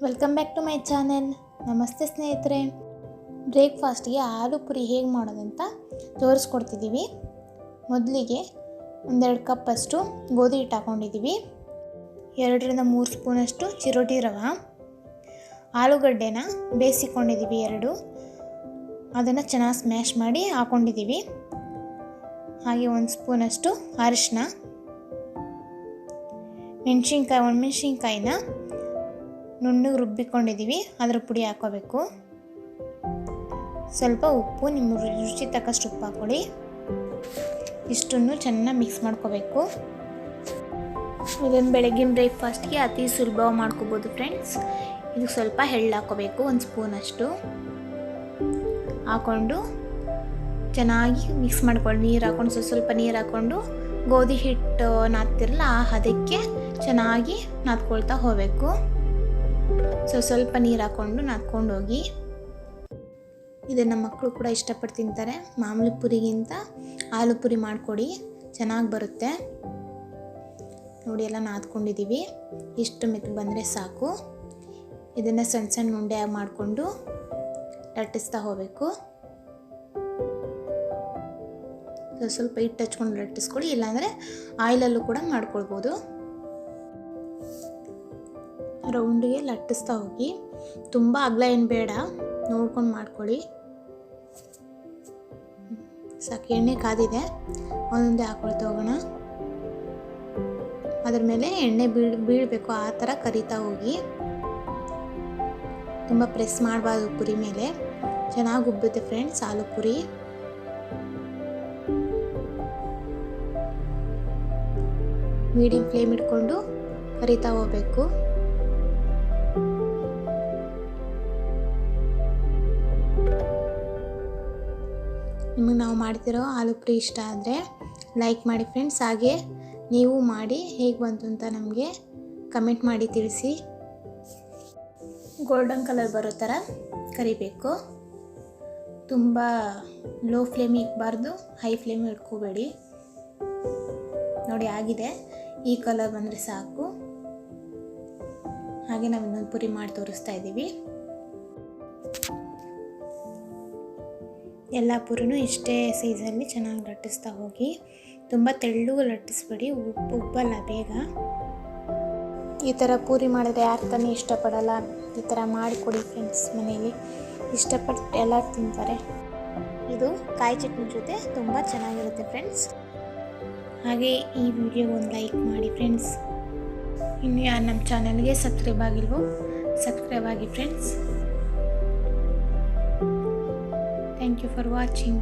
Welcome back to my channel. ನಮಸ್ತೆ ಸ್ನೇಹಿತರೆ. ಬ್ರೇಕ್ಫಾಸ್ಟ್ಗೆ ಆಲೂ ಪುರಿ ಹೇಗೆ ಮಾಡೋದಂತ ತೋರಿಸ್ಕೊಡ್ತಿದ್ದೀವಿ. ಮೊದಲಿಗೆ 1-2 ಕಪ್ಪಷ್ಟು ಗೋಧಿ ಹಿಟ್ಟು ಹಾಕ್ಕೊಂಡಿದ್ದೀವಿ. 2-3 ಸ್ಪೂನಷ್ಟು ಚಿರೋಟಿ ರವೆ, ಆಲೂಗಡ್ಡೆನ ಬೇಯಿಸಿಕೊಂಡಿದ್ದೀವಿ 2, ಅದನ್ನು ಚೆನ್ನಾಗಿ ಸ್ಮ್ಯಾಶ್ ಮಾಡಿ ಹಾಕ್ಕೊಂಡಿದ್ದೀವಿ. ಹಾಗೆ 1 ಸ್ಪೂನಷ್ಟು ಅರಿಶಿನ, ಒಣಮೆಣ್ಸಿನ್ಕಾಯಿನ ನುಣ್ಣಗೆ ರುಬ್ಬಿಕೊಂಡಿದ್ದೀವಿ, ಅದರ ಪುಡಿ ಹಾಕೋಬೇಕು. ಸ್ವಲ್ಪ ಉಪ್ಪು, ನಿಮ್ಮ ರುಚಿ ತಕ್ಕಷ್ಟು ಉಪ್ಪು ಹಾಕ್ಕೊಳ್ಳಿ. ಇಷ್ಟನ್ನು ಚೆನ್ನಾಗಿ ಮಿಕ್ಸ್ ಮಾಡ್ಕೋಬೇಕು. ಇದನ್ನು ಬೆಳಗಿನ ಬ್ರೇಕ್ಫಾಸ್ಟ್ಗೆ ಅತಿ ಸುಲಭವಾಗಿ ಮಾಡ್ಕೋಬೋದು ಫ್ರೆಂಡ್ಸ್. ಇದಕ್ಕೆ ಸ್ವಲ್ಪ ಎಳ್ಳು ಹಾಕೋಬೇಕು, 1 ಸ್ಪೂನಷ್ಟು ಹಾಕ್ಕೊಂಡು ಚೆನ್ನಾಗಿ ಮಿಕ್ಸ್ ಮಾಡ್ಕೊಳ್ಳಿ. ನೀರು ಹಾಕ್ಕೊಂಡು ಸ್ವಲ್ಪ ನೀರು ಹಾಕ್ಕೊಂಡು ಗೋಧಿ ಹಿಟ್ಟು ನಾದ್ತಿರಲ್ಲ ಅದಕ್ಕೆ ಚೆನ್ನಾಗಿ ನಾದ್ಕೊಳ್ತಾ ಹೋಗಬೇಕು. ಸ್ವಲ್ಪ ನೀರು ಹಾಕ್ಕೊಂಡು ನಾದ್ಕೊಂಡು ಹೋಗಿ. ಇದನ್ನು ಮಕ್ಕಳು ಕೂಡ ಇಷ್ಟಪಟ್ಟು ತಿಂತಾರೆ. ಮಾಮೂಲಿ ಪುರಿಗಿಂತ ಆಲೂ ಪುರಿ ಮಾಡಿಕೊಡಿ, ಚೆನ್ನಾಗಿ ಬರುತ್ತೆ. ನೋಡಿ ಎಲ್ಲ ನಾದ್ಕೊಂಡಿದ್ದೀವಿ. ಇಷ್ಟು ಮೆತ್ತಗೆ ಬಂದರೆ ಸಾಕು. ಇದನ್ನು ಸಣ್ಣ ಸಣ್ಣ ಉಂಡೆ ಮಾಡಿಕೊಂಡು ಲಟ್ಟಿಸ್ತಾ ಹೋಗಬೇಕು. ಸ್ವಲ್ಪ ಹಿಟ್ಟು ಹಚ್ಕೊಂಡು ಲಟ್ಟಿಸ್ಕೊಳ್ಳಿ, ಇಲ್ಲಾಂದರೆ ಆಯಿಲಲ್ಲೂ ಕೂಡ ಮಾಡ್ಕೊಳ್ಬೋದು. ರೌಂಡಿಗೆ ಲಟ್ಟಿಸ್ತಾ ಹೋಗಿ. ತುಂಬ ಅಗಲ ಏನು ಬೇಡ, ನೋಡ್ಕೊಂಡು ಮಾಡ್ಕೊಳ್ಳಿ. ಸಾಕು. ಎಣ್ಣೆ ಕಾದಿದೆ, ಒಂದೊಂದೇ ಹಾಕ್ಕೊಳ್ತಾ ಹೋಗೋಣ. ಅದ್ರ ಮೇಲೆ ಎಣ್ಣೆ ಬೀಳಬೇಕು, ಆ ಥರ ಕರಿತಾ ಹೋಗಿ. ತುಂಬ ಪ್ರೆಸ್ ಮಾಡಬಾರ್ದು ಪುರಿ ಮೇಲೆ, ಚೆನ್ನಾಗಿ ಉಬ್ಬುತ್ತೆ ಫ್ರೆಂಡ್ಸ್ ಆಲೂ ಪುರಿ. ಮೀಡಿಯಂ ಫ್ಲೇಮ್ ಇಟ್ಕೊಂಡು ಕರಿತಾ ಹೋಗಬೇಕು. ನಿಮಗೆ ನಾವು ಮಾಡ್ತಿರೋ ಆಲೂ ಪುರಿ ಇಷ್ಟ ಆದರೆ ಲೈಕ್ ಮಾಡಿ ಫ್ರೆಂಡ್ಸ್. ಹಾಗೆ ನೀವು ಮಾಡಿ ಹೇಗೆ ಬಂತು ಅಂತ ನಮಗೆ ಕಮೆಂಟ್ ಮಾಡಿ ತಿಳಿಸಿ. ಗೋಲ್ಡನ್ ಕಲರ್ ಬರೋ ಥರ ಕರಿಬೇಕು. ತುಂಬ ಲೋ ಫ್ಲೇಮ್ ಇಕ್ಬಾರ್ದು, ಹೈ ಫ್ಲೇಮ್ ಇಟ್ಕೋಬೇಡಿ. ನೋಡಿ ಆಗಿದೆ, ಈ ಕಲರ್ ಬಂದರೆ ಸಾಕು. ಹಾಗೆ ನಾವು ಇನ್ನೊಂದು ಪುರಿ ಮಾಡಿ ತೋರಿಸ್ತಾ ಇದ್ದೀವಿ. ಎಲ್ಲ ಪುರಿನೂ ಇಷ್ಟೇ ಸೈಜಲ್ಲಿ ಚೆನ್ನಾಗಿ ಲಟ್ಟಿಸ್ತಾ ಹೋಗಿ. ತುಂಬ ತೆಳ್ಳಗೂ ಲಟ್ಟಿಸ್ಬೇಡಿ, ಉಬ್ಬಲ್ಲ ಬೇಗ. ಈ ಥರ ಪೂರಿ ಮಾಡಿದ್ರೆ ಯಾರು ತಾನೇ ಇಷ್ಟಪಡಲ್ಲ. ಈ ಥರ ಮಾಡಿಕೊಡಿ ಫ್ರೆಂಡ್ಸ್, ಮನೇಲಿ ಇಷ್ಟಪಟ್ಟು ಎಲ್ಲರೂ ತಿಂತಾರೆ. ಇದು ಕಾಯಿ ಚಟ್ನಿ ಜೊತೆ ತುಂಬ ಚೆನ್ನಾಗಿರುತ್ತೆ ಫ್ರೆಂಡ್ಸ್. ಹಾಗೆ ಈ ವಿಡಿಯೋಗೆ ಒಂದು ಲೈಕ್ ಮಾಡಿ ಫ್ರೆಂಡ್ಸ್. ಇನ್ನು ಯಾರು ನಮ್ಮ ಚಾನಲ್ಗೆ ಸಬ್ಸ್ಕ್ರೈಬ್ ಆಗಿಲ್ವೋ ಸಬ್ಸ್ಕ್ರೈಬ್ ಆಗಿ friends. Thank you for watching.